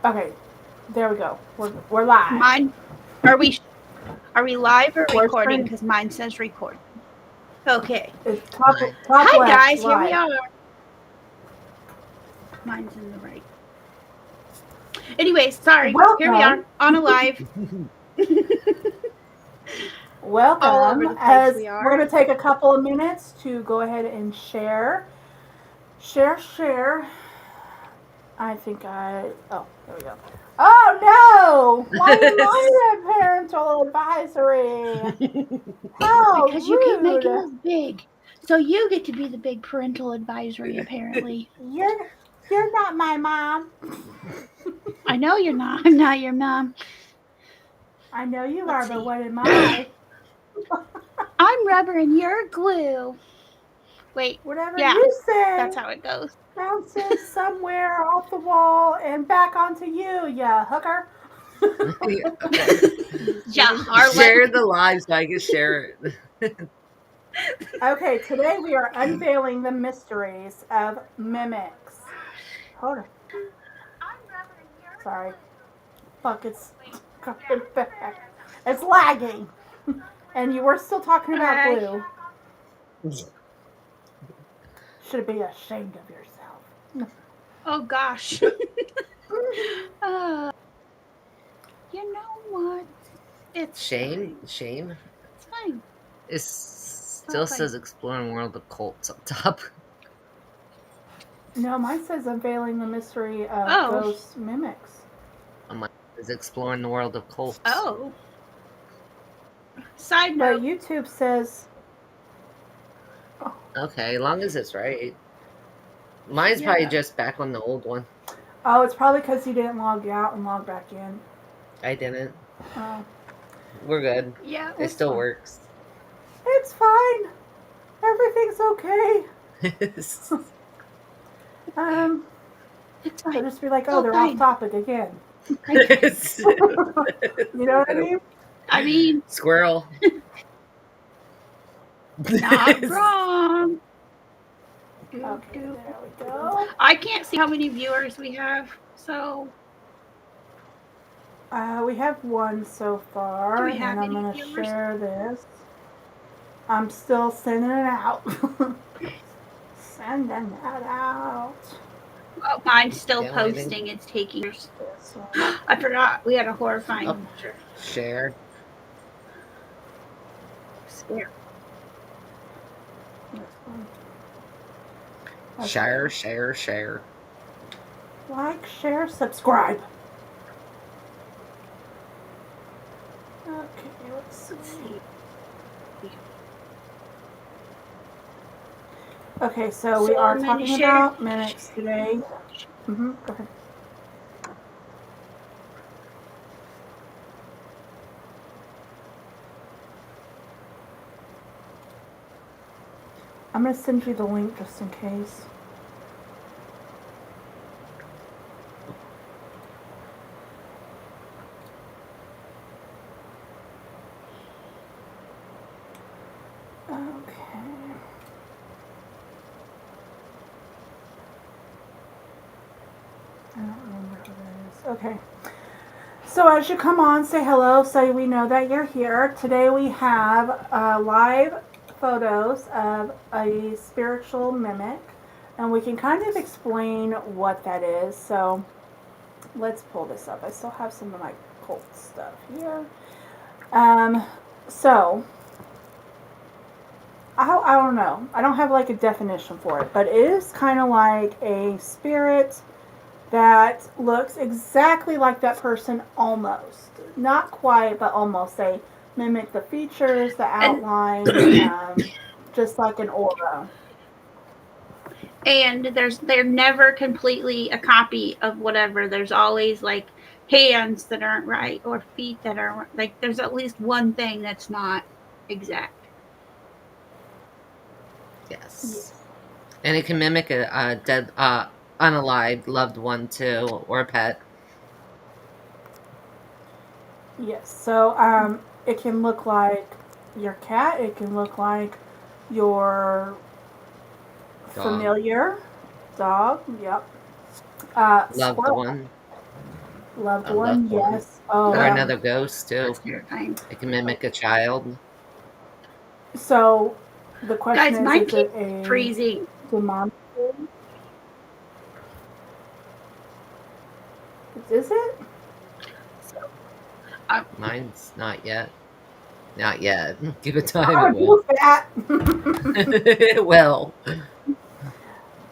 Okay, there we go. We're live. Mine, are we live or We're recording? streaming. Because mine says record. Okay. It's Fine. top Hi left, guys, here we live. are. Mine's in the right. Anyways, sorry. Here we are Welcome, on a live. All over welcome. the place As we we're are. going to take a couple of minutes to go ahead and share. I think oh, there we go. Oh no! Why am I the parental advisory? How Because you keep making rude! us big. So you get to be the big parental advisory, apparently. You're you're not my mom. I know you're not. I'm not your mom. I know you Let's are, but see. what am I? I'm rubber and you're glue. Wait, Whatever yeah, you say that's how it goes. bounces somewhere off the wall and back onto you, ya hooker. Yeah, harlot. Share the live so I can share it. Okay, today we are unveiling the mysteries of mimics. Hold on. Sorry. Fuck, it's coming back. It's lagging. And you were still talking about Hi. glue. Should be ashamed of yourself. Oh gosh. uh, you know what? It's Shame? fine. Shame? It's fine. It It's still all fine. says exploring world of cults up top. No, mine says unveiling the mystery of Oh. ghost mimics. I'm like, is exploring the world of cults. Oh. Side But note. YouTube says, oh, Okay, as long as it's right. Mine's probably Yeah. just back on the old one. oh, it's probably because you didn't log out and log back in. I didn't. Oh, We're good. Yeah, It it's still fine. works. it's fine. Everything's okay. Um, It's they'll fine. just be like, It's oh, all they're off fine. topic again. Okay. You know what I mean? I mean, Squirrel. not wrong. Do, Okay, do, there we do. go. I can't see how many viewers we have, so We have one so do far, we and have I'm any going to viewers? share this. I'm still sending it out. Sending it out. Oh, mine's still Yeah, waiting. posting. It's taking years. This one. I forgot we had a horrifying Oh, picture. share. Scare. This one. Share, Okay. share, share. Like, share, subscribe. Okay, let's see. Let's see. Okay, so we are So many talking shares. about mimics today. Go ahead. I'm going to send you the link just in case. Okay. I don't remember who that is. Okay. So as you come on, say hello so we know that you're here. Today we have live photos of a spiritual mimic, and we can kind of explain what that is. So let's pull this up. I still have some of my cult stuff here. So I don't know. I don't have like a definition for it, but it is kind of like a spirit that looks exactly like that person almost. Not quite, but almost. They mimic the features, the And outline, just like an aura. and they're never completely a copy of whatever. There's always like hands that aren't right or feet that aren't like there's at least one thing that's not exact. Yes. Yes. And it can mimic a dead, unalived loved one too, or a pet. Yes. So it can look like your cat. It can look like your Dog. familiar dog. Yep. Loved Squirrel. one. Loved A one, loved one. yes. Oh, Or Ugh. another ghost, too. That's terrifying. It can mimic a child. So the question Guys, mine is it keeps a freezing. demon? Is it? Mine's not yet. Not yet. Give it time, I it would do will. that. Well,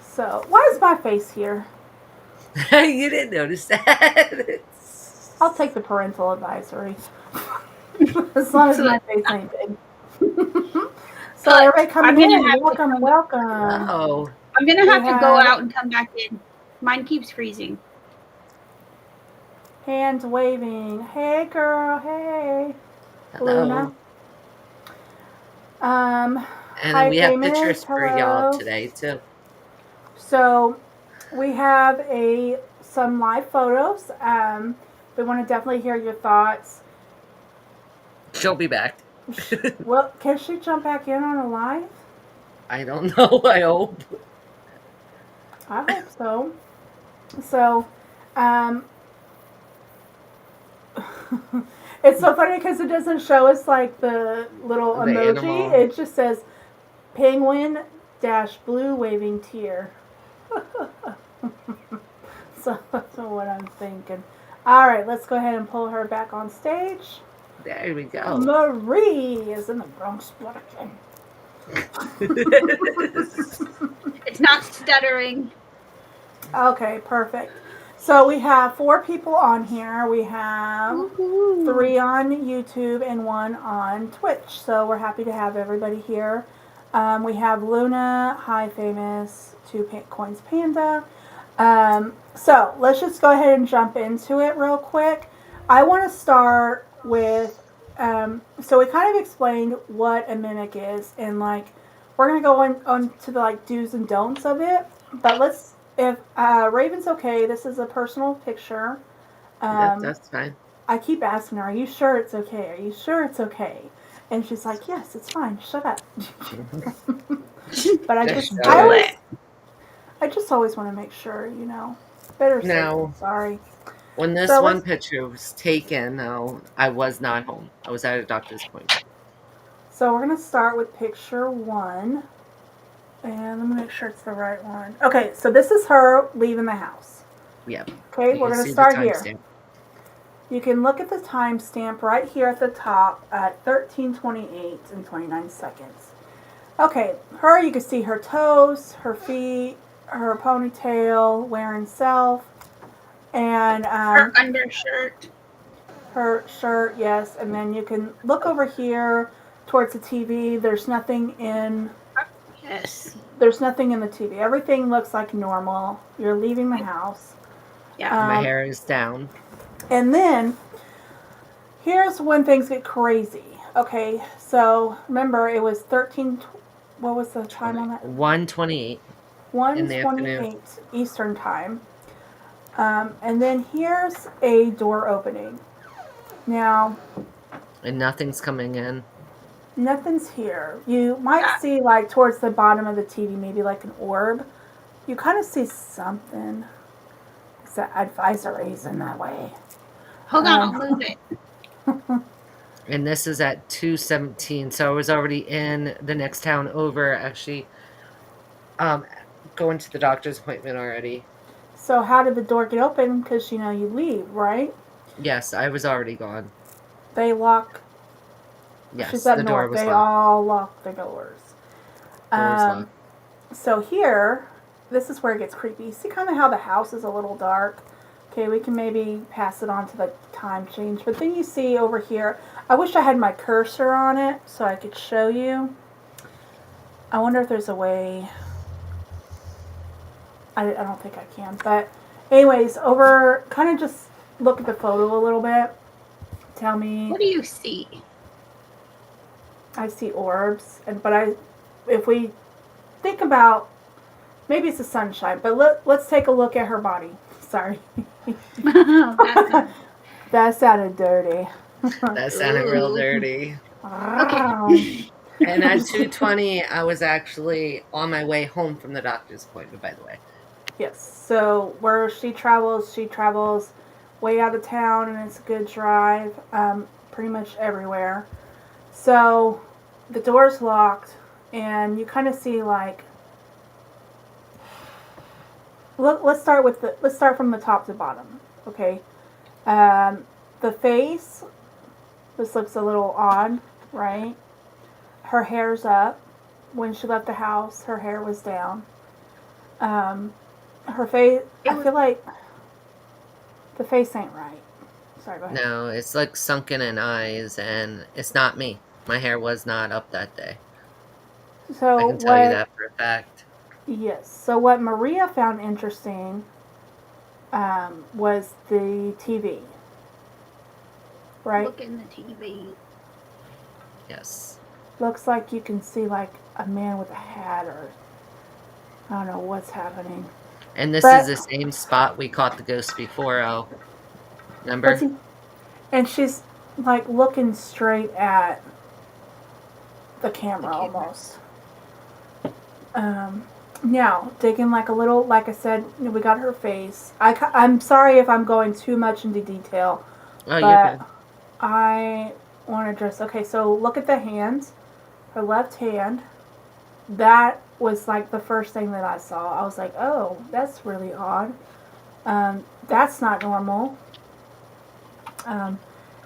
So, why is my face here? you didn't notice that. I'll take the parental advisory. As long as my face ain't big. So, But everybody coming I'm gonna in, have to welcome, come. welcome. Oh, I'm gonna We have to go have- out and come back in. Mine keeps freezing. Hands waving. Hey, girl. Hey, hello. Luna. And Hi, then we have famous. pictures for y'all Hello. today, too. So we have some live photos. We want to definitely hear your thoughts. She'll be back. Well, can she jump back in on a live? I don't know. I hope. I hope so. So, it's so funny because it doesn't show us like the little The emoji. animal. It just says penguin - blue waving tear. So that's what I'm thinking. All right, let's go ahead and pull her back on stage. There we go. Marie is in the Bronx Blood. It's not stuttering. Okay, perfect. So we have 4 people on here. We have Woohoo. 3 on YouTube and 1 on Twitch. So we're happy to have everybody here. We have Luna, Hi Famous, 2 Coins Panda. So let's just go ahead and jump into it real quick. I want to start with, so we kind of explained what a mimic is, and like we're gonna go on to the like do's and don'ts of it. But let's, if Raven's okay, this is a personal picture. That's fine. I keep asking her, "Are you sure it's okay? Are you sure it's okay?" And she's like, "Yes, it's fine. Shut up." But I just always want to make sure, you know. Better safe Now, than sorry. when this So one let's- picture was taken, though, I was not home. I was at a doctor's appointment. So we're gonna start with picture 1, and let me make sure it's the right one. Okay, so this is her leaving the house. Yep. Okay, You we're can gonna see the start here. timestamp. You can look at the timestamp right here at the top at 13:28 and 29 seconds. Okay, her, you can see her toes, her feet, her ponytail, wearing self, and Her undershirt. her shirt, yes. And then you can look over here towards the TV. There's nothing in Yes. the TV. Everything looks like normal. You're leaving the house. Yeah. My hair is down. And then here's when things get crazy. Okay, so remember it was 13. What was the time on that? 1:28 in the afternoon. 1:28 Eastern time. And then here's a door opening. Now, And nothing's coming in. nothing's here. You might see like towards the bottom of the TV, maybe like an orb. You kind of see something. It's the advisories in that way. Hold on, I'll move it. And this is at 2:17, so I was already in the next town over, actually, going to the doctor's appointment already. So how did the door get open? Because, you know, you leave, right? Yes, I was already gone. They lock. Yes, She's up the door north. was They locked. all lock the doors. Door was locked. So here, this is where it gets creepy. See kind of how the house is a little dark? Okay, we can maybe pass it on to the time change. But then you see over here, I wish I had my cursor on it so I could show you. I wonder if there's a way. I don't think I can. But anyways, over, kind of just look at the photo a little bit. Tell me. What do you see? I see orbs, but if we think about, maybe it's the sunshine, but let's take a look at her body. Sorry. That sounded dirty. That sounded real dirty. Okay. And at 2:20, I was actually on my way home from the doctor's appointment, by the way. Yes. So where she travels way out of town, and it's a good drive, pretty much everywhere. So the door's locked, and you kind of see like. Let's start from the top to bottom. Okay, the face. This looks a little odd, right? Her hair's up. When she left the house, her hair was down. Her face. I feel like the face ain't right. Sorry, go ahead. No, it's like sunken in eyes, and it's not me. My hair was not up that day. So I can tell you that for a fact. Yes. So what Maria found interesting was the TV. Right. Look in the TV. Yes. Looks like you can see like a man with a hat, or I don't know what's happening. And this is the same spot we caught the ghost before. Oh, remember? And she's like looking straight at the camera almost. Now, digging like a little, like I said, we got her face. I'm sorry if I'm going too much into detail. Oh, you're good. I want to address, okay, so look at the hands. Her left hand. That was like the first thing that I saw. I was like, oh, that's really odd. That's not normal. And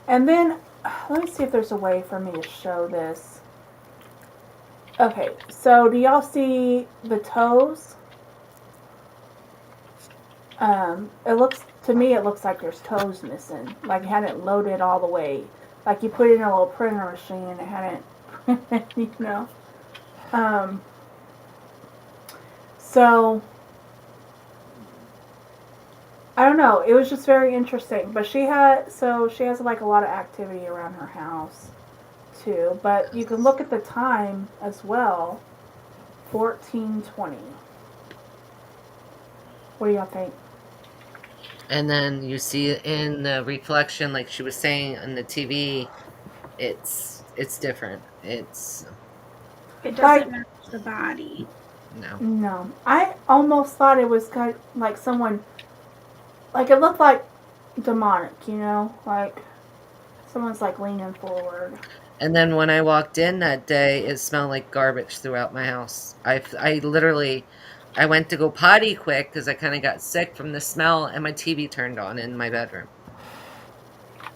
then, let me see if there's a way for me to show this. Okay, so do y'all see the toes? To me it looks like there's toes missing. Like it hadn't loaded all the way. Like you put it in a little printer machine and it hadn't, you know. So, I don't know. It was just very interesting. But she has like a lot of activity around her house too. But you can look at the time as well. 14:20. What do y'all think? And then you see in the reflection, like she was saying on the TV, it's different. It doesn't match the body. No. I almost thought it was kind of like someone, like it looked like demonic, you know, like someone's like leaning forward. And then when I walked in that day, it smelled like garbage throughout my house. I literally, I went to go potty quick because I kind of got sick from the smell, and my TV turned on in my bedroom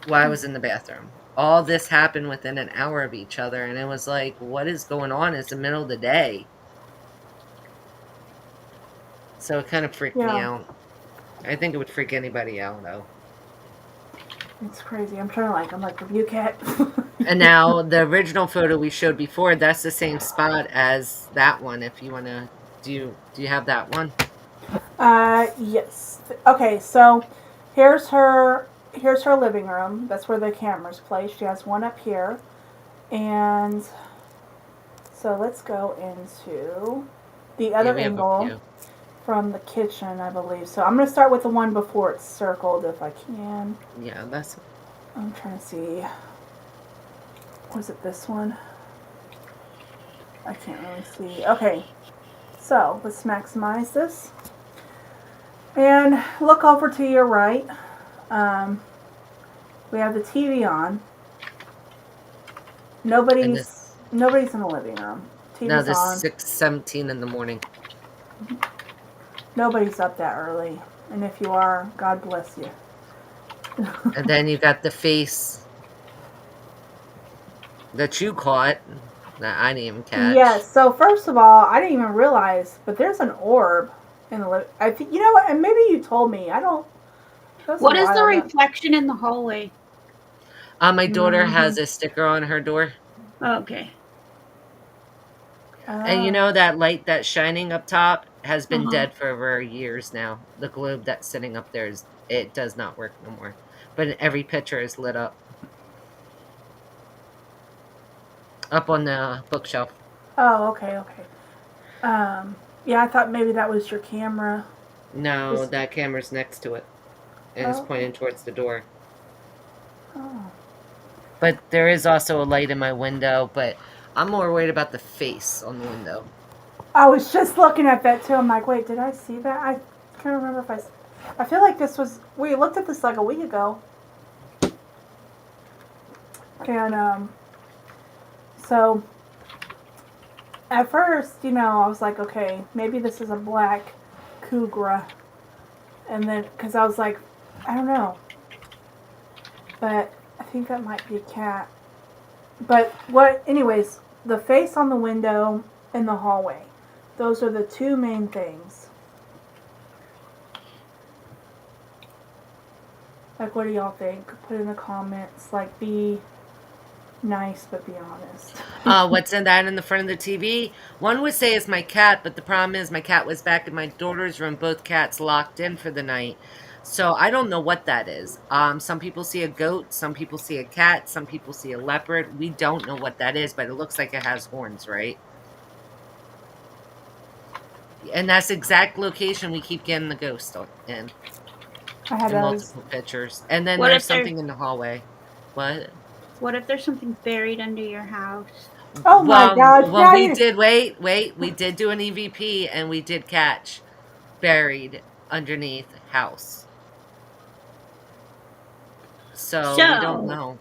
while I was in the bathroom. All this happened within an hour of each other, and it was like, what is going on? It's the middle of the day. So it kind of freaked me out. I think it would freak anybody out, though. It's crazy. I'm like, review cat. And now the original photo we showed before, that's the same spot as that one. If you want to, do you have that one? Yes. Okay, so here's her living room. That's where the camera's placed. She has one up here. And so let's go into the other angle from the kitchen, I believe. So I'm going to start with the one before it's circled if I can. Yeah, that's... I'm trying to see. Was it this one? I can't really see. Okay. So let's maximize this. And look over to your right. We have the TV on. Nobody's in the living room. TV's on. This 6:17 in the morning. Nobody's up that early. And if you are, God bless you. And then you got the face that you caught that I didn't even catch. Yes. So first of all, I didn't even realize, but there's an orb in the. I think you know what, and maybe you told me. I don't. What is the reflection in the hallway? My daughter has a sticker on her door. Okay. And you know that light that's shining up top has been dead for over years now. The globe that's sitting up there it does not work no more. But every picture is lit up. Up on the bookshelf. Oh, okay. Yeah, I thought maybe that was your camera. No, that camera's next to it. And it's pointing towards the door. Oh. But there is also a light in my window, but I'm more worried about the face on the window. I was just looking at that too. I'm like, wait, did I see that? I can't remember if I... I feel like we looked at this like a week ago. And, so, at first, I was like, okay, maybe this is a black cougar. And then, because I was like, I don't know. But I think that might be a cat. But anyways, the face on the window and the hallway. Those are the two main things. Like, what do y'all think? Put in the comments. Like, be nice, but be honest. What's in that in the front of the TV? One would say it's my cat, but the problem is my cat was back in my daughter's room, both cats locked in for the night. So I don't know what that is. Some people see a goat, some people see a cat, some people see a leopard. We don't know what that is, but it looks like it has horns, right? And that's the exact location we keep getting the ghost in. I had In those. multiple pictures. And then What there's if there's- something in the hallway. What? What if there's something buried under your house? Oh my gosh, Well, we Daddy. did, wait, we did do an EVP and we did catch buried underneath house. So we don't know.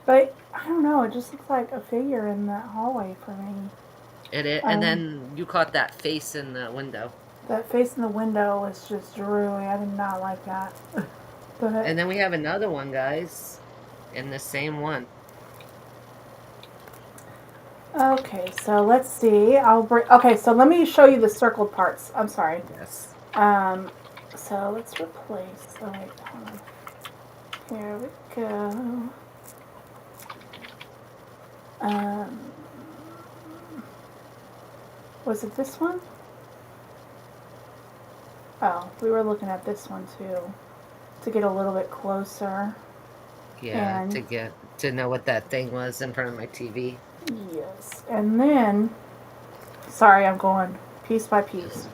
But I don't know. It just looks like a figure in that hallway for me. It is, and then you caught that face in the window. That face in the window was just dreary. I did not like that. But And then we have another one, guys, in the same one. okay, so let's see. Okay, so let me show you the circled parts. I'm sorry. Yes. So let's replace. Oh wait, hold on. Here we go. Was it this one? Oh, we were looking at this one too, to get a little bit closer. Yeah, And- to know what that thing was in front of my TV. Yes, and then, sorry, I'm going piece by piece,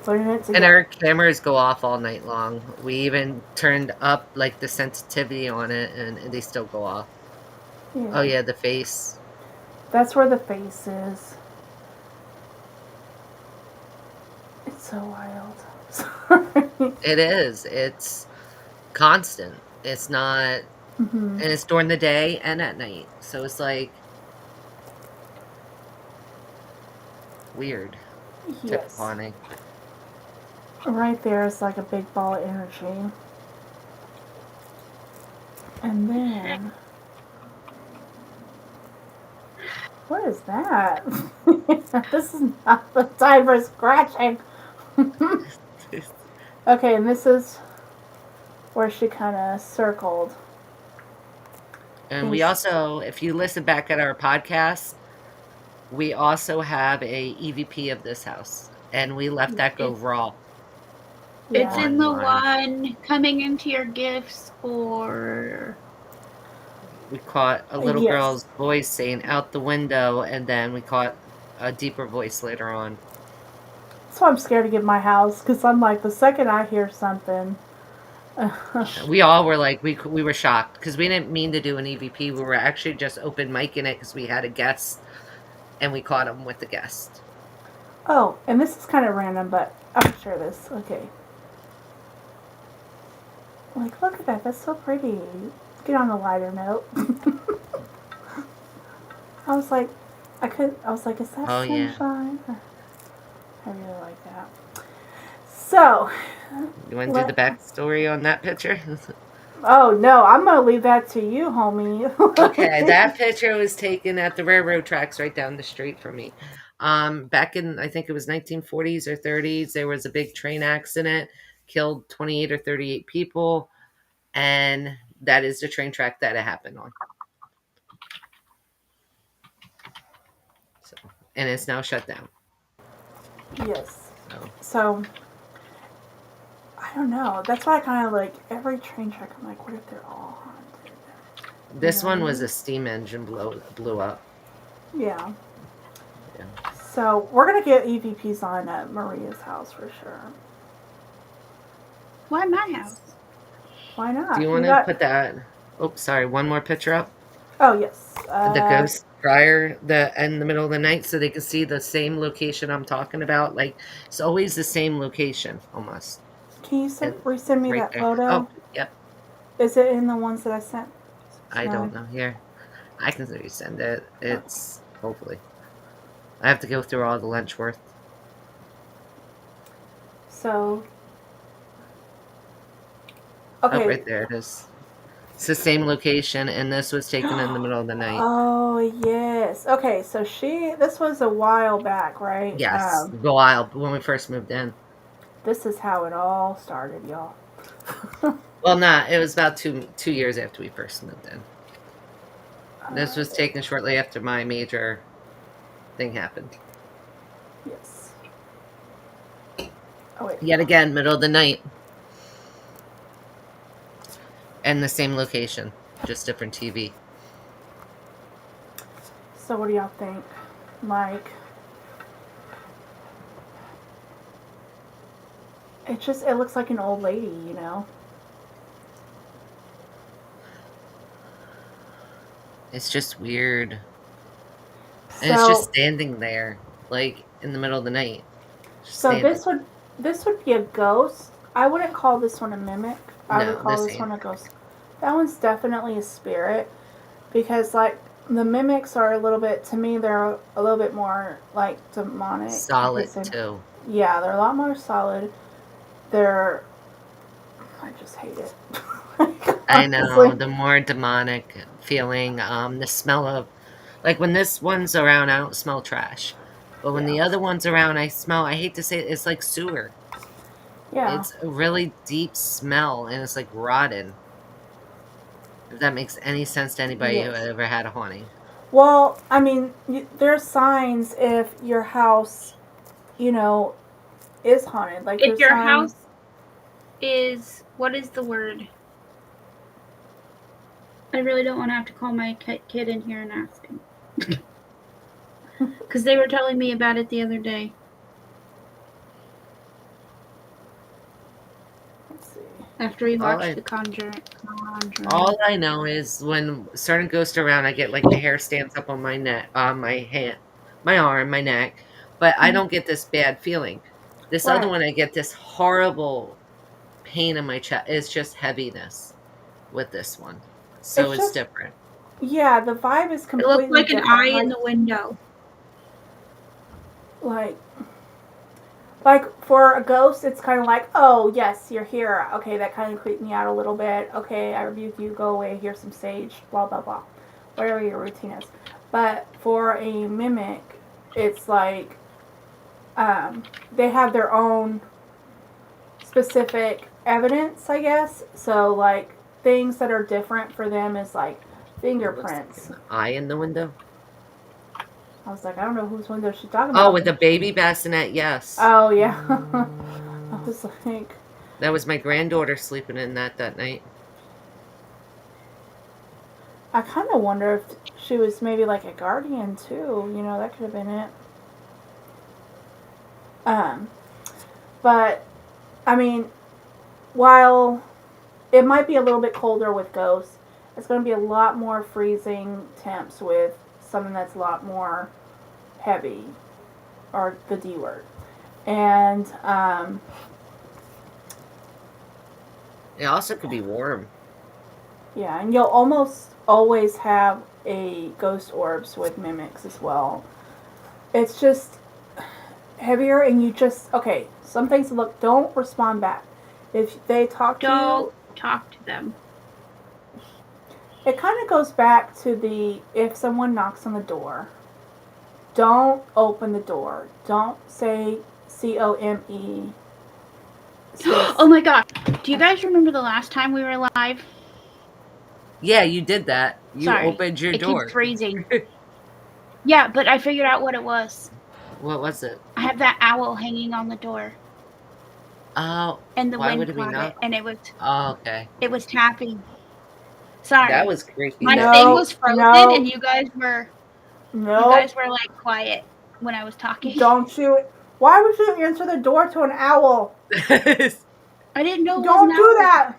putting it together. And our cameras go off all night long. We even turned up like the sensitivity on it, and they still go off. Yeah. Oh yeah, the face. That's where the face is. It's so wild. Sorry. It is. It's constant. It's not, Mm-hmm. and it's during the day and at night. So it's like weird. Yes. Funny. Right there is like a big ball of energy. And then, what is that? This is not the time for scratching. Okay, and this is where she kind of circled. And we also, if you listen back at our podcast, we also have a EVP of this house, and we left that go raw. It's Yeah. in the Online. one coming into your gifts, or We caught a little Yes. girl's voice saying "out the window," and then we caught a deeper voice later on. That's why I'm scared to get my house, because I'm like, the second I hear something. We all were like, we were shocked because we didn't mean to do an EVP. We were actually just open micing it because we had a guest, and we caught him with the guest. Oh, and this is kind of random, but I'll share this. Okay. Like, look at that. That's so pretty. Get on a lighter note. I was like, is that Oh, yeah. sunshine? I really like that. So, You want to do the backstory on that picture? oh no, I'm going to leave that to you, homie. Okay, that picture was taken at the railroad tracks right down the street from me. Back in, I think it was 1940s or 30s, there was a big train accident, killed 28 or 38 people, and that is the train track that it happened on. So, and it's now shut down. Yes. So, So, I don't know. That's why I kind of like every train track. I'm like, what if they're all haunted? this one was a steam engine blew up. Yeah. Yeah. So we're gonna get EVPs on at Maria's house for sure. why my house? Why not? Do you want to put that? Oh, sorry, one more picture up. Oh yes. The ghost. in the middle of the night, so they can see the same location I'm talking about. Like it's always the same location almost. Can you And resend me right that there. photo? Oh, yep. Is it in the ones that I sent? I don't know. Here, I can resend it. It's hopefully. I have to go through all the lunch worth. So, Oh, okay. right there it is. It's the same location, and this was taken in the middle of the night. Oh, yes. Okay, so this was a while back, right? Yes, the wild when we first moved in. This is how it all started, y'all. Well, not. It was about two years after we first moved in. This was taken shortly after my major thing happened. Yes. Oh, wait. Yet again, middle of the night. And the same location, just different TV. So, what do y'all think? Like, it looks like an old lady, you know? It's just weird. So, And it's just standing there, like, in the middle of the night. So this would be a ghost. I wouldn't call this one a mimic. I would call this one a ghost. That one's definitely a spirit, because like the mimics are a little bit, to me, they're a little bit more like demonic. Solid too. Yeah, they're a lot more solid. I just hate it. I know, the more demonic feeling, the smell of, like when this one's around, I don't smell trash. But when the other one's around, I hate to say it, it's like sewer. Yeah. It's a really deep smell, and it's like rotten. If that makes any sense to anybody who ever had a haunting. Well, I mean, there's signs if your house, is haunted. Like if your house is, what is the word? I really don't want to have to call my kid in here and ask him. Because they were telling me about it the other day. Let's see. After we watched The Conjuring. All I know is when certain ghosts are around, I get like the hair stands up on my neck, on my hand, my arm, my neck. But I don't get this bad feeling. This other one, I get this horrible pain in my chest. It's just heaviness with this one. So it's different. Yeah, the vibe is completely different. It looks like an eye in the window. Like for a ghost, it's kind of like, oh, yes, you're here. Okay, that kind of creeped me out a little bit. Okay, I rebuke you. Go away. Here's some sage. Blah, blah, blah. Whatever your routine is. But for a mimic, it's like they have their own specific evidence, I guess. So, like, things that are different for them is like fingerprints. Like an eye in the window? I was like, I don't know whose window she's talking about. Oh, with the baby bassinet, yes. Oh, yeah. I was like... That was my granddaughter sleeping in that night. I kind of wonder if she was maybe like a guardian, too. You know, that could have been it. But, I mean, while it might be a little bit colder with ghosts, it's going to be a lot more freezing temps with something that's a lot more heavy, or the D word. And it also could be warm. Yeah, and you'll almost always have a ghost orbs with mimics as well. It's just heavier, and you just, okay, some things look, don't respond back. If they talk to you, don't talk to them. It kind of goes back to if someone knocks on the door, don't open the door. Don't say COME. Oh my god. Do you guys remember the last time we were live? Yeah, you did that. You Sorry, opened your door. It keeps freezing. Yeah, but I figured out what it was. What was it? I have that owl hanging on the door. Oh. And the why wind would it be caught not? it, and it was... Oh, okay. It was tapping. Sorry. That was creepy. My thing was frozen, and you guys were... No. You guys were, like, quiet when I was talking. Don't you... Why would you answer the door to an owl? I didn't know it was Don't an do owl. that.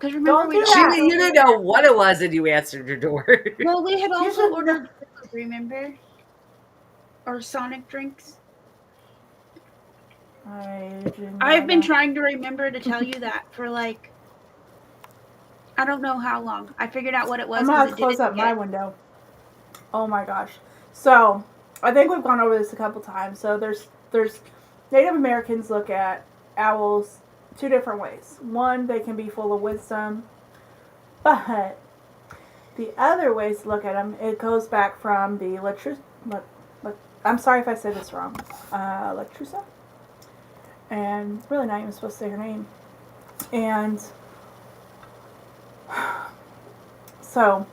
Because remember, Don't we do don't. that. You didn't know what it was, and you answered your door. Well, we had also should ordered food, remember? Or Sonic drinks. I didn't I've been know that. trying to remember to tell you that for like, I don't know how long. I figured out what it was I'm gonna because have it to close didn't up my get. window. Oh my gosh. So I think we've gone over this a couple times. So there's Native Americans look at owls two different ways. One, they can be full of wisdom, but the other ways to look at them, it goes back from the I'm sorry if I say this wrong. Lectrusa, and really not even supposed to say her name. And so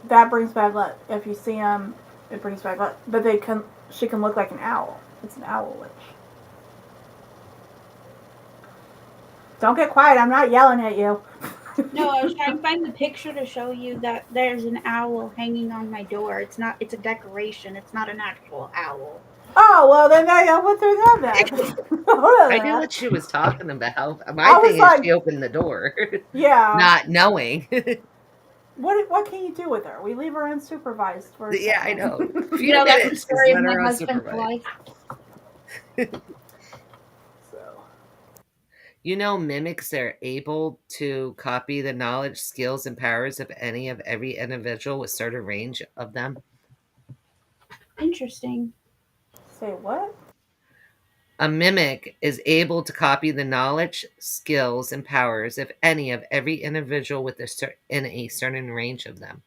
that brings bad luck. If you see them, it brings bad luck. But she can look like an owl. It's an owl witch. Don't get quiet. I'm not yelling at you. No, I was trying to find the picture to show you that there's an owl hanging on my door. It's not. It's a decoration. It's not an actual owl. Oh, well, then I went through that. I knew what she was talking about. I My was thing is like, she opened the door, yeah. not knowing. What can you do with her? We leave her unsupervised for a Yeah, I second. know. A few You know, that's the minutes, just story of let my her husband's unsupervised. life. So, You know, mimics are able to copy the knowledge, skills, and powers of any of every individual with certain range of them. Interesting. say what? A mimic is able to copy the knowledge, skills, and powers of any of every individual with in a certain range of them.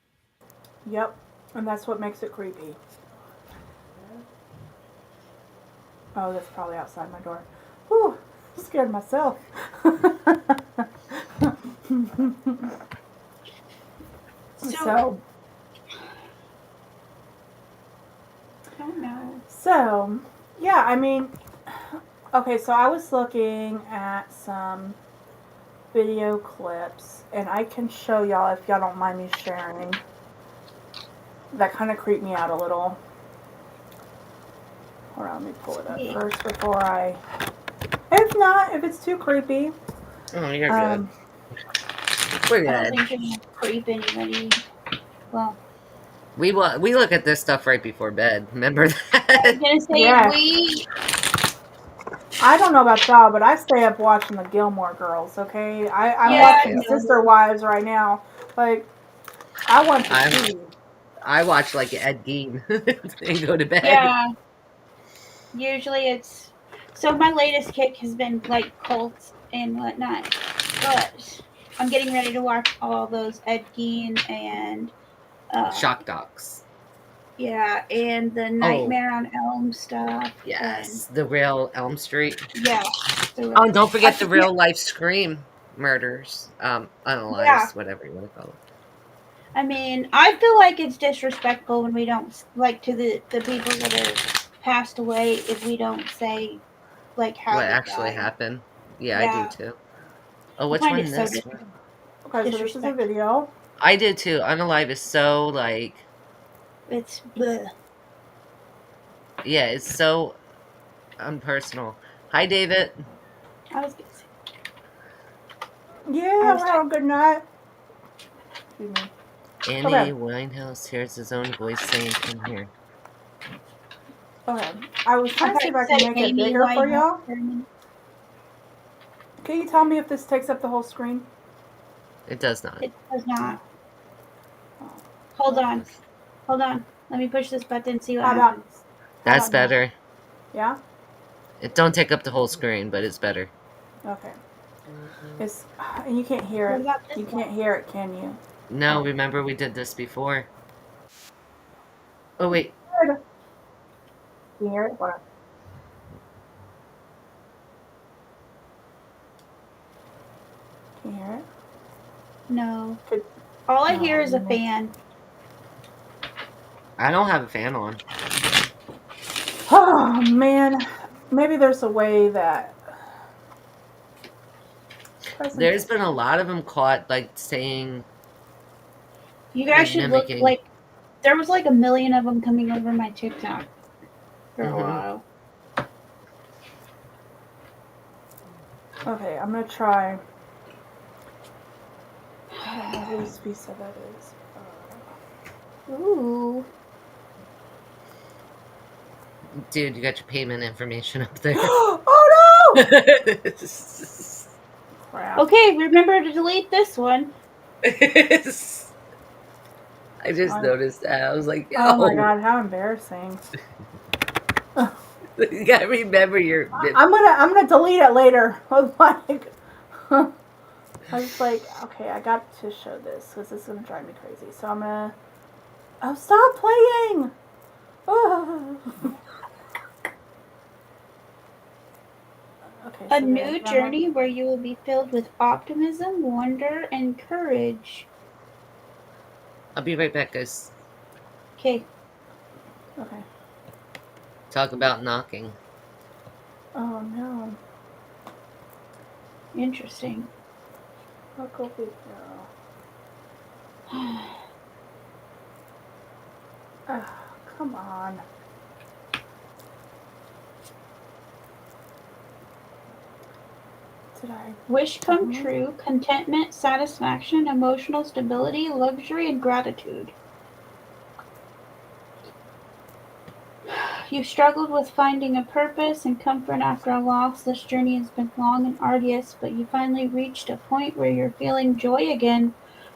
Yep. And that's what makes it creepy. Oh, that's probably outside my door. Whew, scared myself. So, I don't know. so, yeah, I mean, okay, so I was looking at some video clips, and I can show y'all if y'all don't mind me sharing. That kind of creeped me out a little. Hold on, let me pull it up first before I. If not, if it's too creepy. Oh, you're good. We're I don't good. think you're gonna creep anybody. Well, We look at this stuff right before bed. Remember I was that? gonna say Yeah. I I don't know about y'all, but I stay up watching the Gilmore Girls, okay? I'm Yeah, watching no. Sister Wives right now. Like, I want to see. I watch like Ed Gein and go to bed. Yeah. Usually it's so my latest kick has been like cults and whatnot, but I'm getting ready to watch all those Ed Gein and Shock docs. yeah, and the Nightmare on Elm stuff. Yes, the real Elm Street. And, yeah. Oh, and don't forget the real life Scream murders, unalives, Yeah. whatever you want to call it. I mean, I feel like it's disrespectful when we don't like to the people that are passed away if we don't say like how What they actually died. happened? Yeah, I do too. Oh, I which find one? it so This one? Okay, so this is a disrespectful. video. I do too. Unalive is so like. It's bleh. Yeah, it's so unpersonal. Hi, David. I was gonna say. Yeah, well, good night. Excuse me. Andy Okay. Winehouse hears his own voice saying, "Come here." Okay. I was trying to see if I can make it Amy bigger for Winehouse y'all. for a minute. Can you tell me if this takes up the whole screen? It does not. It does not. Hold on. Hold on. Let me push this button and see what happens. That's better. Yeah? It don't take up the whole screen, but it's better. Okay. It's and you can't hear What it. about this You one? can't hear it, can you? No, remember we did this before. Oh wait. Can you hear it? What? Can you hear it? No. Could- All I No, hear is a no. fan. I don't have a fan on. Oh man. Maybe there's a way that There's been a lot of them caught like saying. You guys should look mimicking. like there was like a million of them coming over my TikTok for a while. Okay, I'm gonna try. I don't know whose visa that is. Ooh. Dude, you got your payment information up there. Oh no! Crap. Okay, remember to delete this one. I just noticed that. I was like, yo. Oh my god, how embarrassing. You gotta remember your. I'm gonna delete it later. I was like, I was like, okay, I got to show this because this is gonna drive me crazy. So I'm gonna. Oh, stop playing! Oh. Okay. A so new there's that. journey where you will be filled with optimism, wonder, and courage. I'll be right back, guys. Okay. Okay. Talk about knocking. Oh no. Interesting. Local video. Oh, come on. Did I? Wish come true, contentment, satisfaction, emotional stability, luxury, and gratitude. You've struggled with finding a purpose and comfort after a loss. This journey has been long and arduous, but you finally reached a point where you're feeling joy again.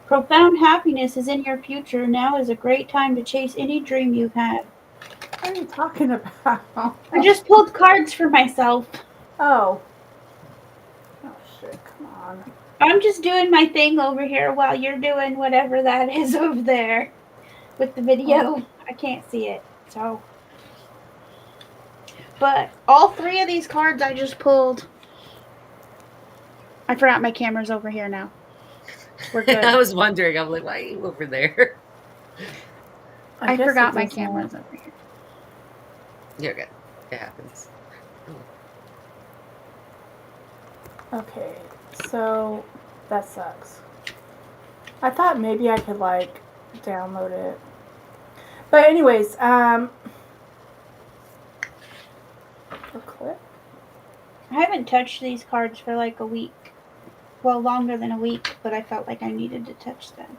Profound happiness is in your future. Now is a great time to chase any dream you've had. What are you talking about? I just pulled cards for myself. Oh. Oh shit! Come on. I'm just doing my thing over here while you're doing whatever that is over there with the video. I can't see it, so. But all three of these cards I just pulled. I forgot my camera's over here now. We're good. I was wondering. I'm like, why are you over there? I guess forgot it my doesn't- camera's over here. You're good. It happens. Okay, so that sucks. I thought maybe I could like download it. But anyways, a clip. I haven't touched these cards for like a week. Well, longer than a week, but I felt like I needed to touch them.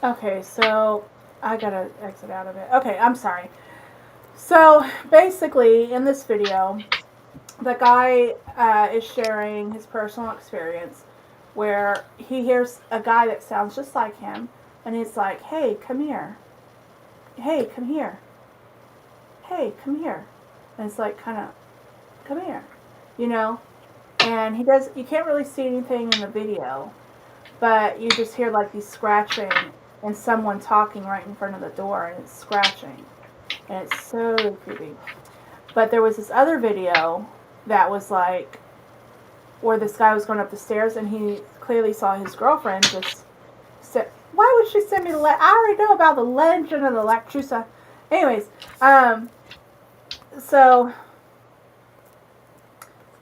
Okay, so I gotta exit out of it. Okay, I'm sorry. So basically, in this video, the guy is sharing his personal experience where he hears a guy that sounds just like him, and he's like, "Hey, come here. Hey, come here. Hey, come here." And it's like, kind of, "Come here," you know. And he does. You can't really see anything in the video, but you just hear like these scratching and someone talking right in front of the door, and it's scratching, and it's so creepy. But there was this other video that was like where this guy was going up the stairs, and he clearly saw his girlfriend just sit. Why would she send me the I already know about the legend of the Lactrusa. Anyways, so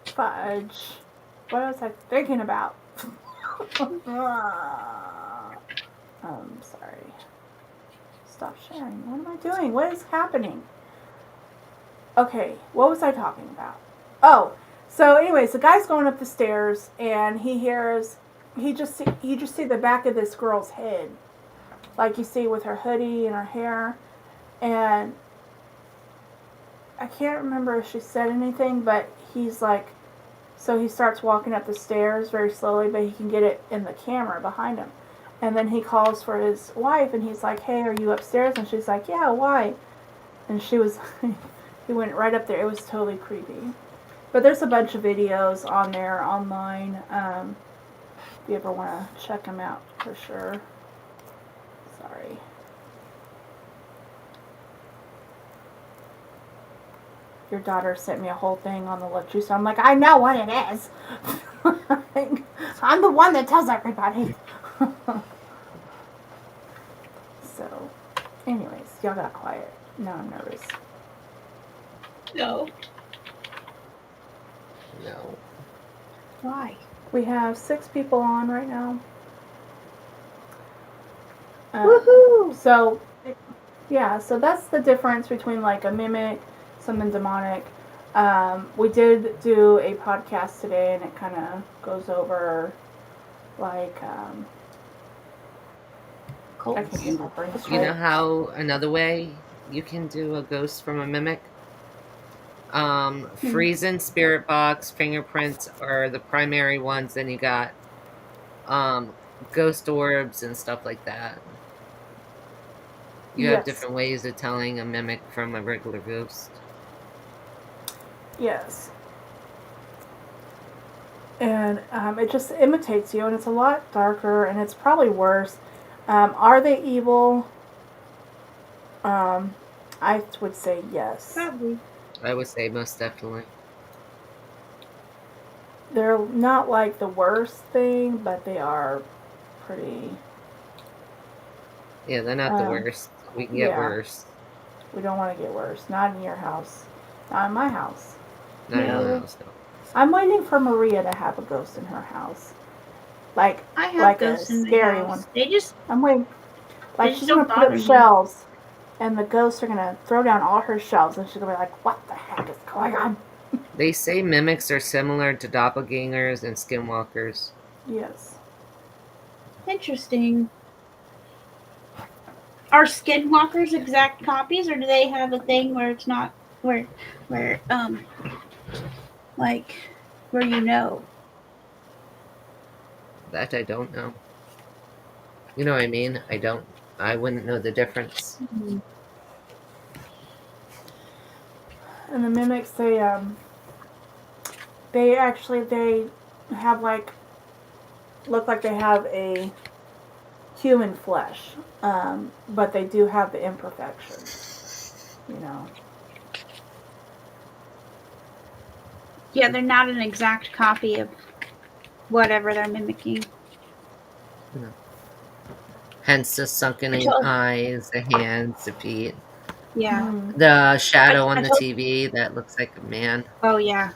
fudge. What was I thinking about? Sorry. Stop sharing. What am I doing? What is happening? Okay, what was I talking about? Oh, so anyways, the guy's going up the stairs and he hears, you just see the back of this girl's head, like you see with her hoodie and her hair, and I can't remember if she said anything, but he's like, so he starts walking up the stairs very slowly, but he can get it in the camera behind him. And then he calls for his wife, and he's like, "Hey, are you upstairs?" And she's like, "Yeah, why?" And she was, he went right up there. It was totally creepy. But there's a bunch of videos on there online. If you ever want to check them out, for sure. Sorry. Your daughter sent me a whole thing on the Lechusa. I'm like, I know what it is. I'm the one that tells everybody. So, anyways, y'all got quiet. Now I'm nervous. No. No. Why? We have 6 people on right now. Woohoo! So, yeah, so that's the difference between like a mimic, something demonic. We did do a podcast today, and it kind of goes over like I can't get my brain You straight. know how another way you can do a ghost from a mimic? Freezing, spirit box, fingerprints are the primary ones. Then you got ghost orbs and stuff like that. You have Yes. different ways of telling a mimic from a regular ghost. Yes. And it just imitates you, and it's a lot darker, and it's probably worse. Are they evil? I would say yes. Probably. I would say most definitely. They're not like the worst thing, but they are pretty. Yeah, they're not the worst. We can get worse. We don't want to get worse. Not in your house. Not in my house. Not in my house, no. I'm waiting for Maria to have a ghost in her house. Like I have like ghosts a in my scary house. one. They just I'm waiting. Like just she's don't gonna put bother up me. shelves, and the ghosts are gonna throw down all her shelves, and she's gonna be like, "What the heck is going on?" They say mimics are similar to doppelgangers and skinwalkers. Yes. interesting. Are skinwalkers exact copies, or do they have a thing where it's not where like where you know? That I don't know. You know what I mean? I wouldn't know the difference. And the mimics, they have like look like they have a human flesh, but they do have the imperfections. You know. Yeah, they're not an exact copy of whatever they're mimicking. No. Hence the sunken eyes, the hands, the feet. Yeah. The shadow on I the told- TV that looks like a man. Oh yeah,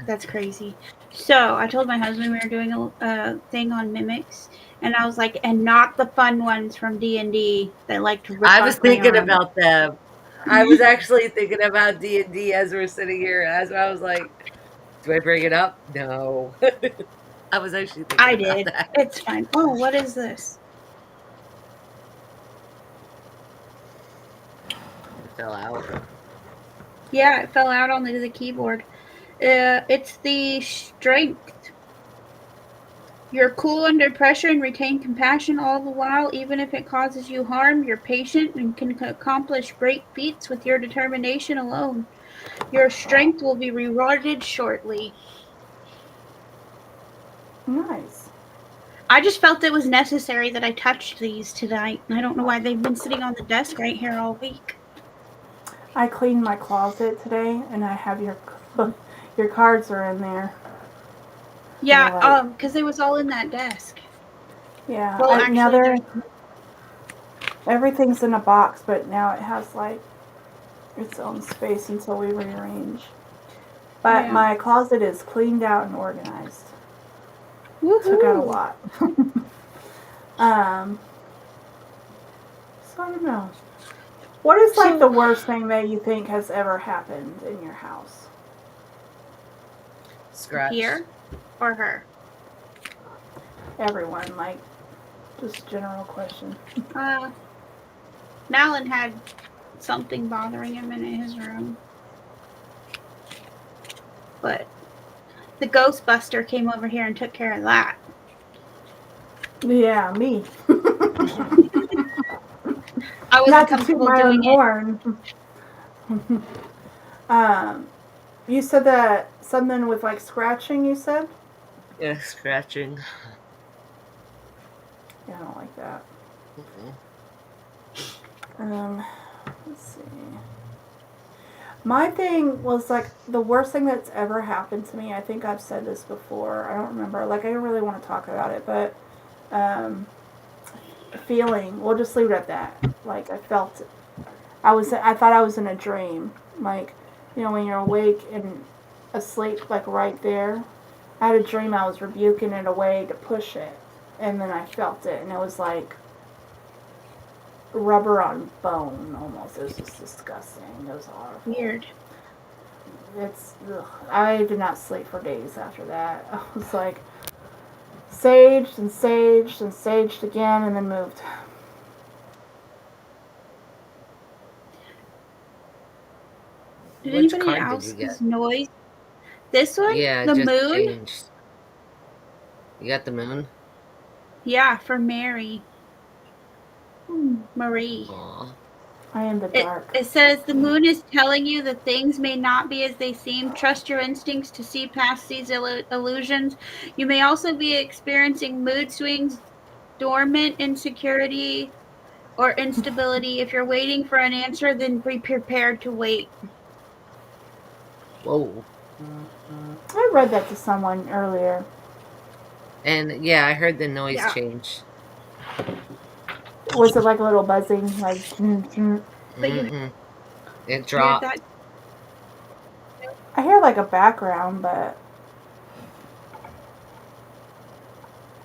that's crazy. So I told my husband we were doing a thing on mimics, and I was like, and not the fun ones from D&D that like to rip I our was thinking firearms. about them. I was actually thinking about D&D as we're sitting here. As I was like, do I bring it up? No. I was actually thinking I about did. that. It's fine. Oh, what is this? It fell out. Yeah, it fell out onto the keyboard. It's the strength. You're cool under pressure and retain compassion all the while, even if it causes you harm. You're patient and can accomplish great feats with your determination alone. Your strength will be rewarded shortly. Nice. I just felt it was necessary that I touched these tonight. I don't know why they've been sitting on the desk right here all week. I cleaned my closet today, and I have your cards are in there. Yeah, because it was all in that desk. Yeah. Well, Now actually, everything's in a box, but now it has like its own space until we rearrange. But my closet is cleaned out and organized. woohoo. Took out a lot. So I don't know. What is like the worst thing that you think has ever happened in your house? Scratch. Here or her? Everyone, like, just general question. Malin had something bothering him in his room. But the Ghostbuster came over here and took care of that. Yeah, me. I wasn't Not to toot comfortable my own doing horn. You said that something with like scratching. You said. Yeah, scratching. Yeah, I don't like that. Let's see. My thing was like the worst thing that's ever happened to me. I think I've said this before. I don't remember. Like I don't really want to talk about it, but feeling. We'll just leave it at that. Like I felt it. I thought I was in a dream. Like, you know, when you're awake and asleep, like right there. I had a dream I was rebuking it away to push it, and then I felt it, and it was like rubber on bone almost. It was just disgusting. It was horrible. Weird. it's ugh. I did not sleep for days after that. I was like saged and saged and saged again, and then moved. Did Which anybody card did you get? else's noise? This one? Yeah, it The just moon? changed. You got the moon? Yeah, for Mary. Marie. Aw. I am the dark. It says the moon is telling you that things may not be as they seem. Trust your instincts to see past these illusions. You may also be experiencing mood swings, dormant insecurity, or instability. If you're waiting for an answer, then be prepared to wait. Whoa. I read that to someone earlier. And yeah, I heard the noise Yeah. change. Was it like a little buzzing, like? But you Mm-mm. It hear dropped. that? I hear like a background, but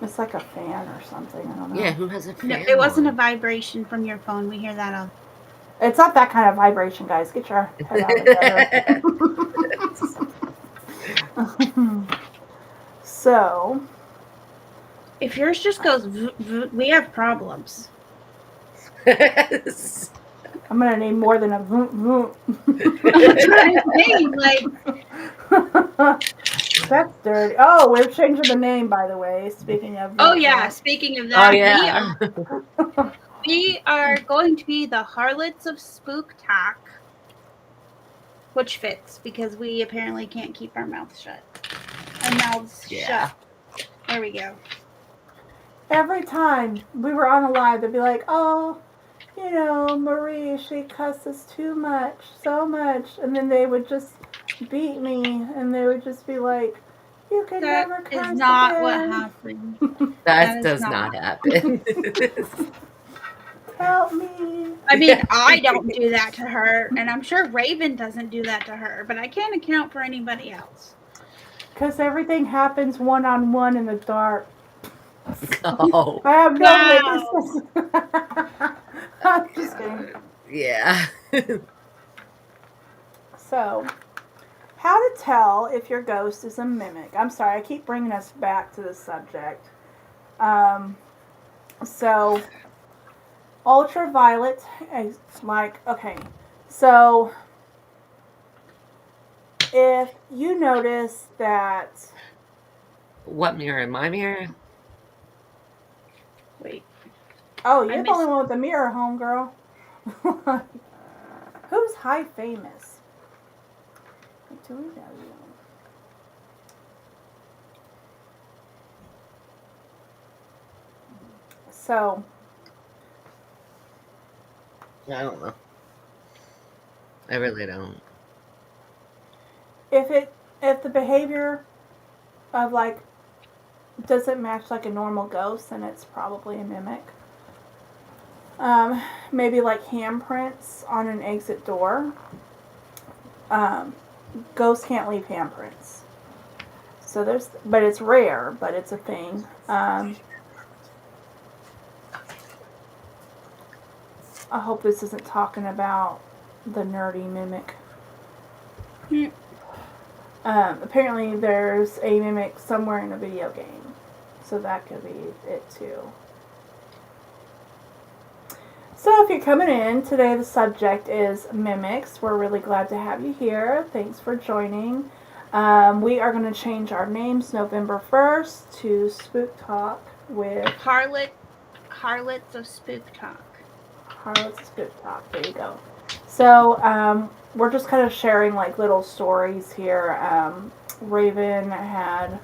it's like a fan or something. I don't know. Yeah, who has a fan? No, it wasn't a on? vibration from your phone. We hear that all. It's not that kind of vibration, guys. Get your head out of the gutter. So, If yours just goes, we have problems. I'm gonna need more than a voom voom. That's what I'm saying. Like, That's dirty. Oh, we're changing the name, by the way. Speaking of. oh yeah. Speaking of Oh that, yeah. we are going to be the harlots of Spook Talk, which fits because we apparently can't keep our mouths shut. Our mouths Yeah. shut. There we go. Every time we were on a live, they'd be like, "Oh, you know, Marie, she cusses too much, so much," and then they would just beat me, and they would just be like, "You can never That cuss is not again." what happened. That is does not- not happen. Help me. I mean, I don't do that to her, and I'm sure Raven doesn't do that to her, but I can't account for anybody else. Because everything happens one-on-one in the dark. Oh. I have no Wow. witnesses. I'm just kidding. Yeah. So, how to tell if your ghost is a mimic. I'm sorry, I keep bringing us back to the subject. So, ultraviolet is like, okay, so if you notice that. What mirror? My mirror? Wait. Oh, you're the only one with the mirror, homegirl. Who's high famous? Do we know you? So, I don't know. I really don't. if the behavior of like doesn't match like a normal ghost, then it's probably a mimic. Maybe like handprints on an exit door. Ghosts can't leave handprints. So but it's rare, but it's a thing. I hope this isn't talking about the nerdy mimic. Apparently there's a mimic somewhere in a video game. So that could be it too. So if you're coming in, today the subject is mimics. We're really glad to have you here. Thanks for joining. We are going to change our names November 1st to Spook Talk with... Harlots of Spook Talk. Harlots of Spook Talk, there you go. So we're just kind of sharing like little stories here. Raven had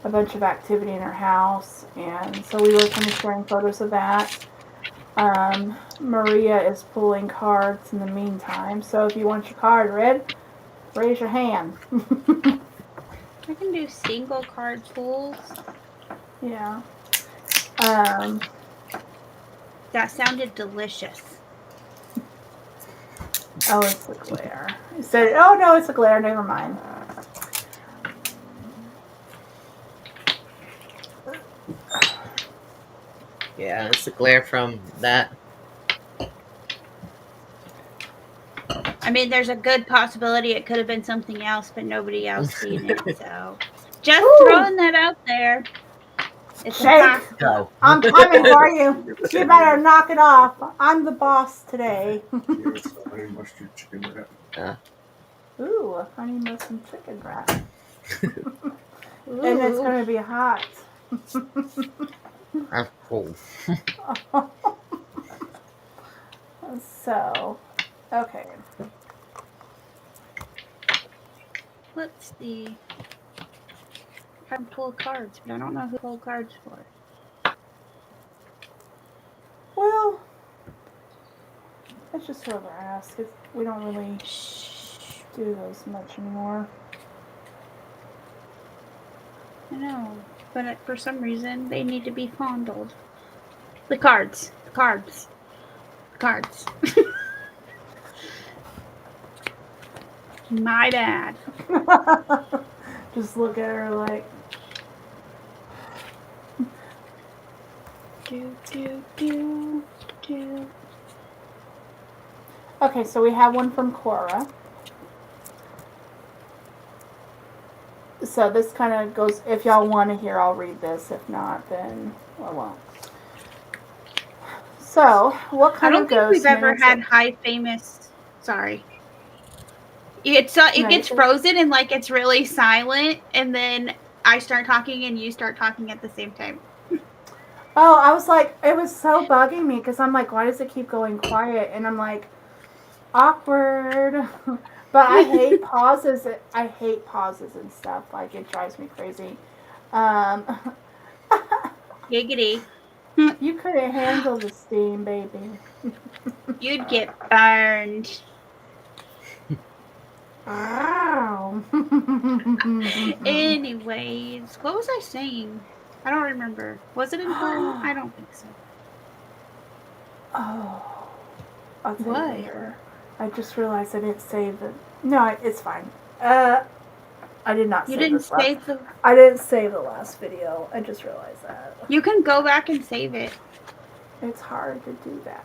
a bunch of activity in her house, and so we were kind of sharing photos of that. Maria is pulling cards in the meantime, so if you want your card read, raise your hand. I can do single card pulls. Yeah. That sounded delicious. Oh, it's the glare. You said, oh no, it's the glare. Never mind. Yeah, it's the glare from that. I mean, there's a good possibility it could have been something else, but nobody else seen it. So, just Ooh. throwing that out there. It's a Shake. possible. Go. I'm coming for you. You better knock it off. I'm the boss today. Yes, honey mustard chicken wrap. Ooh, a honey mustard chicken wrap. Ooh, And it's going to be hot. that's cool. So, okay. Let's see. I can pull cards, but I don't know who to pull cards for. Well, it's just whoever asks. We don't really do those much anymore. I know, but for some reason they need to be fondled. The cards. The cards. The cards. My bad. Just look at her like, Do. okay, so we have one from Cora. So this kind of goes, if y'all want to hear, I'll read this. If not, then I won't. So, what I kind don't of think ghost we've ever mimics had it? high famous. Sorry. It No, gets you frozen and like it's really silent, and then I start talking and you start talking at the same time. Oh, I was like, it was so bugging me because I'm like, why does it keep going quiet? And I'm like, awkward. But I hate pauses. I hate pauses and stuff. Like, it drives me crazy. Giggity. You couldn't handle the steam, baby. You'd get burned. Wow. Anyways, what was I saying? I don't remember. Was it important? I don't think so. Oh. I'll tell What? you later. I just realized I didn't save it. No, it's fine. I did not You save didn't this last. save the. I didn't save the last video. I just realized that. You can go back and save it. It's hard to do that.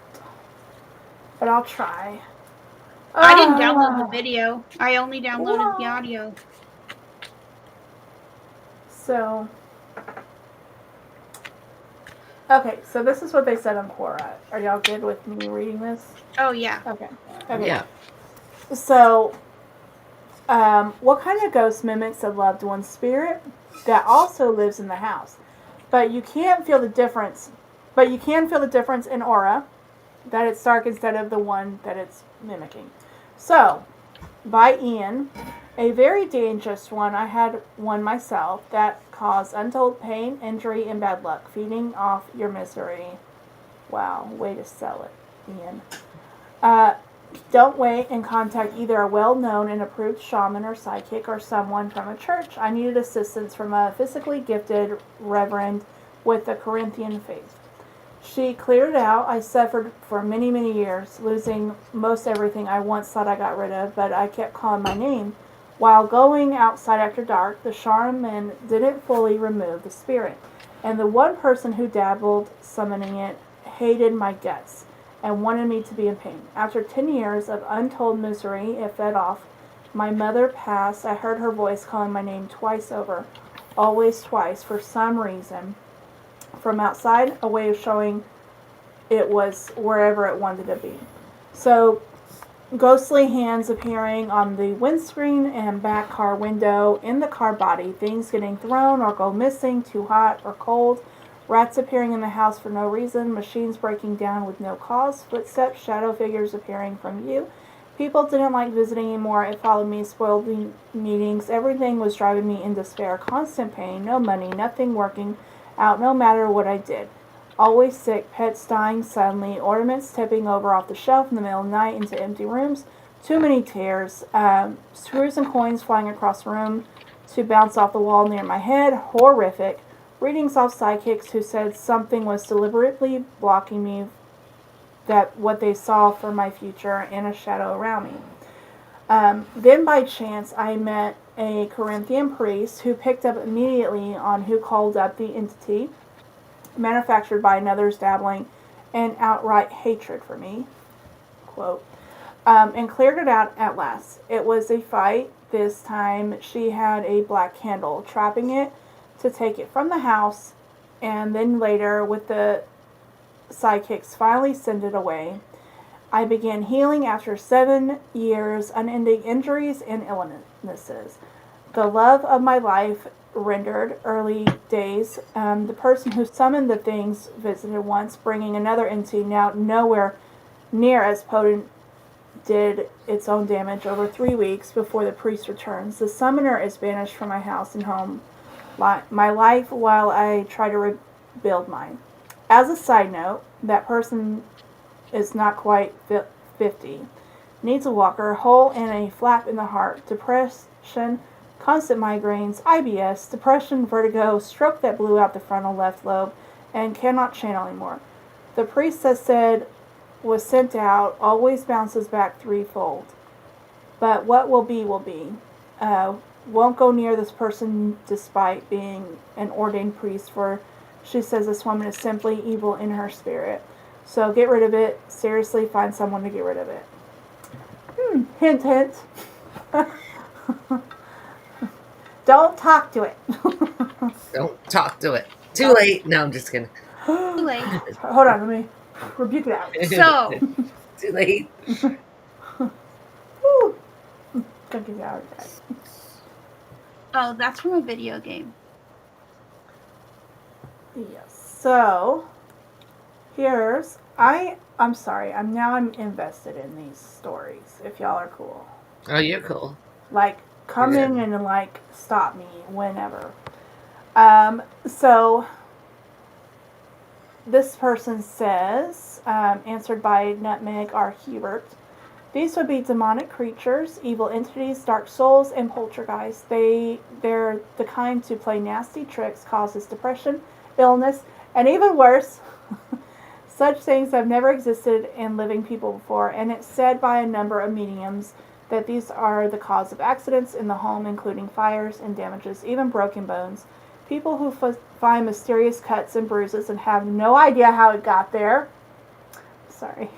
But I'll try. I didn't download the video. I only downloaded the audio. So, okay, so this is what they said on Quora. Are y'all good with me reading this? Oh yeah. Okay. Yeah. So, what kind of ghost mimics a loved one's spirit that also lives in the house? But you can't feel the difference. But you can feel the difference in aura, that it's dark instead of the one that it's mimicking. So, by Ian, a very dangerous one. I had one myself that caused untold pain, injury, and bad luck, feeding off your misery. Wow, way to sell it, Ian. Don't wait and contact either a well-known and approved shaman or psychic or someone from a church. I needed assistance from a physically gifted reverend with the Corinthian faith. She cleared it out. I suffered for many, many years, losing most everything I once thought I got rid of, but I kept calling my name. While going outside after dark, the shaman didn't fully remove the spirit, and the one person who dabbled summoning it hated my guts and wanted me to be in pain. After 10 years of untold misery, it fed off. My mother passed. I heard her voice calling my name twice over, always twice, for some reason. From outside, a way of showing it was wherever it wanted to be. So, ghostly hands appearing on the windscreen and back car window, in the car body, things getting thrown or go missing, too hot or cold, rats appearing in the house for no reason, machines breaking down with no cause, footsteps, shadow figures appearing from you. People didn't like visiting anymore. It followed me, spoiled the meetings. Everything was driving me in despair. Constant pain, no money, nothing working out no matter what I did. Always sick, pets dying suddenly, ornaments tipping over off the shelf in the middle of the night into empty rooms. Too many tears. Screws and coins flying across the room to bounce off the wall near my head. Horrific. Readings off psychics who said something was deliberately blocking me, that what they saw for my future, and a shadow around me. Then by chance I met a Corinthian priest who picked up immediately on who called up the entity, manufactured by another's dabbling and outright hatred for me. Quote, and cleared it out at last. It was a fight. This time she had a black candle, trapping it to take it from the house, and then later, with the sidekicks, finally send it away. I began healing after 7 years, unending injuries and illnesses. The love of my life rendered early days. The person who summoned the things visited once, bringing another entity now nowhere near as potent, did its own damage over 3 weeks before the priest returns. The summoner is banished from my house and home, my life, while I try to rebuild mine. As a side note, that person is not quite 50, needs a walker, hole and a flap in the heart, depression, constant migraines, IBS, depression, vertigo, stroke that blew out the frontal left lobe, and cannot channel anymore. The priest that said was sent out always bounces back threefold. But what will be, will be. Won't go near this person despite being an ordained priest, for she says this woman is simply evil in her spirit. So get rid of it. Seriously, find someone to get rid of it. Hint, hint. Don't talk to it. Don't talk to it. Too late. No, I'm just kidding. Too late. Hold on, let me rebuke it out. So, Too late. Whew. Gotta get it out of that. oh, that's from a video game. Yes. So I'm sorry. I'm invested in these stories. If y'all are cool, Oh, you're cool. like come Yeah. in and like stop me whenever. So this person says, answered by Nutmeg R. Hubert. These would be demonic creatures, evil entities, dark souls, and poltergeists. They're the kind to play nasty tricks, causes depression, illness, and even worse, such things have never existed in living people before, and it's said by a number of mediums that these are the cause of accidents in the home, including fires and damages, even broken bones. People who find mysterious cuts and bruises and have no idea how it got there. Sorry.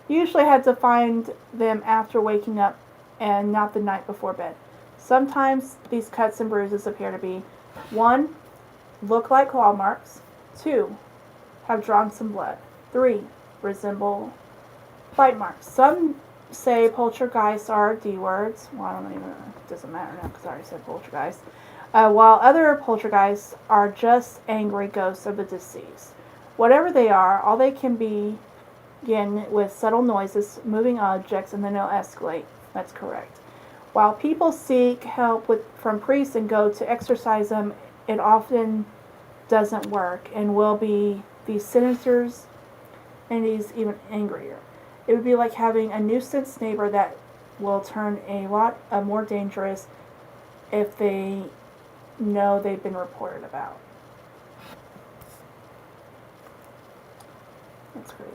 Usually had to find them after waking up and not the night before bed. Sometimes these cuts and bruises appear to be 1. Look like claw marks. 2. Have drawn some blood. 3. Resemble bite marks. Some say poltergeists are D words. Well, I don't even know. It doesn't matter now because I already said poltergeist. While other poltergeists are just angry ghosts of the deceased. Whatever they are, all they can be begin with subtle noises, moving objects, and then they'll escalate. That's correct. While people seek help from priests and go to exorcise them, it often doesn't work and will be these sinisters and these even angrier. It would be like having a nuisance neighbor that will turn a lot more dangerous if they know they've been reported about. That's crazy.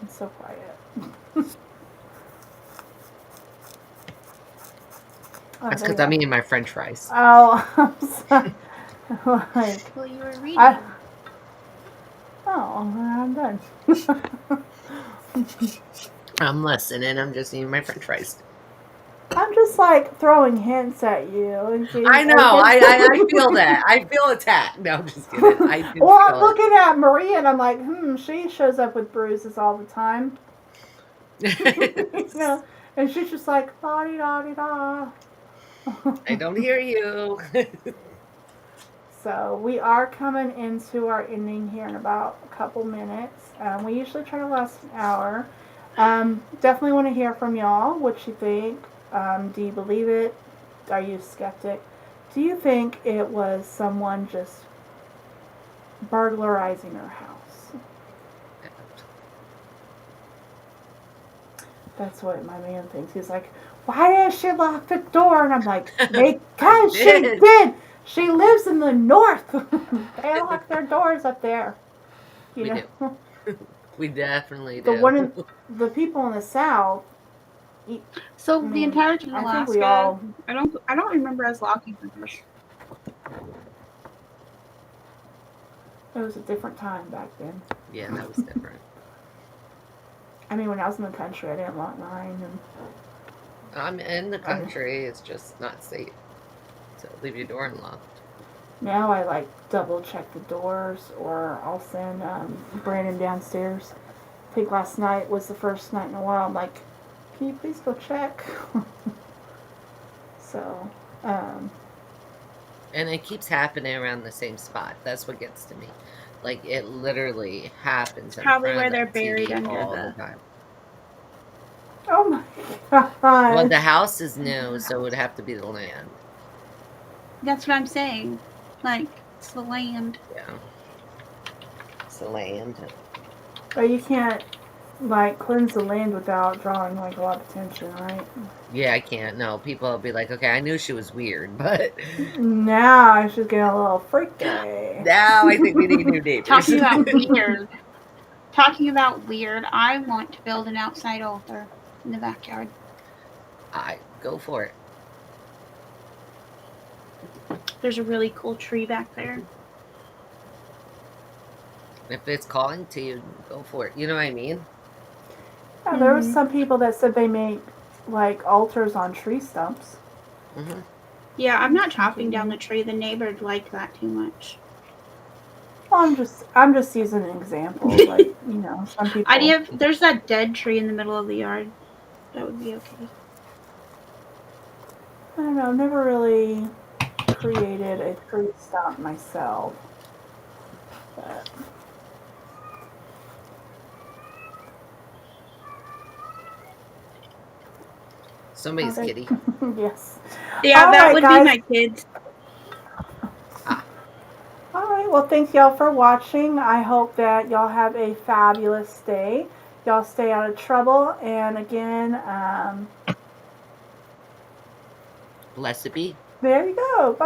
It's so quiet. That's because I'm eating my French fries. Oh, I'm sorry. Like, Well, you were reading. I'm done. I'm listening. I'm just eating my French fries. I'm just like throwing hints at you. I know. I feel that. I feel attacked. No, I'm just kidding. Well, I'm looking at Maria and I'm like, she shows up with bruises all the time. And she's just like, la-di-da-di-da. I don't hear you. So we are coming into our ending here in about a couple minutes. We usually try to last an hour. Definitely want to hear from y'all what you think. Do you believe it? Are you a skeptic? Do you think it was someone just burglarizing her house? That's what my man thinks. He's like, why did she lock the door? And I'm like, because she did. She lives in the north. They lock their doors up there. You know? We definitely do. The people in the south. So the entirety of I think we Alaska, all. I don't remember us locking the doors. It was a different time back then. Yeah, that was different. I mean, when I was in the country, I didn't lock mine, and I'm in the country. It's just not safe to leave your door unlocked. now I like double check the doors, or I'll send Brandon downstairs. I think last night was the first night in a while. I'm like, can you please go check? So, And it keeps happening around the same spot. That's what gets to me. Like, it literally happens in Probably front where of they're that buried TV under all the- the time. oh my god. Well, the house is new, so it would have to be the land. That's what I'm saying. Like, it's the land. Yeah. It's the land. But you can't like cleanse the land without drawing like a lot of attention, right? Yeah, I can't. No, people will be like, okay, I knew she was weird, but Now I should get a little freaky. now I think we need new neighbors. Talking about weird. Talking about weird, I want to build an outside altar in the backyard. I go for it. There's a really cool tree back there. If it's calling to you, go for it. You know what I mean? Yeah, there was some people that said they make like altars on tree stumps. Mm-hmm. Yeah, I'm not chopping down the tree. The neighbors like that too much. Well, I'm just using an example. Like, you know, some people. There's that dead tree in the middle of the yard. That would be okay. I don't know. I've never really created a tree stump myself. But Somebody's Okay. kitty. yes. Yeah, All that right, would guys. be my kids. All right. Well, thank y'all for watching. I hope that y'all have a fabulous day. Y'all stay out of trouble. And again, Blessed be. there you go. Bye.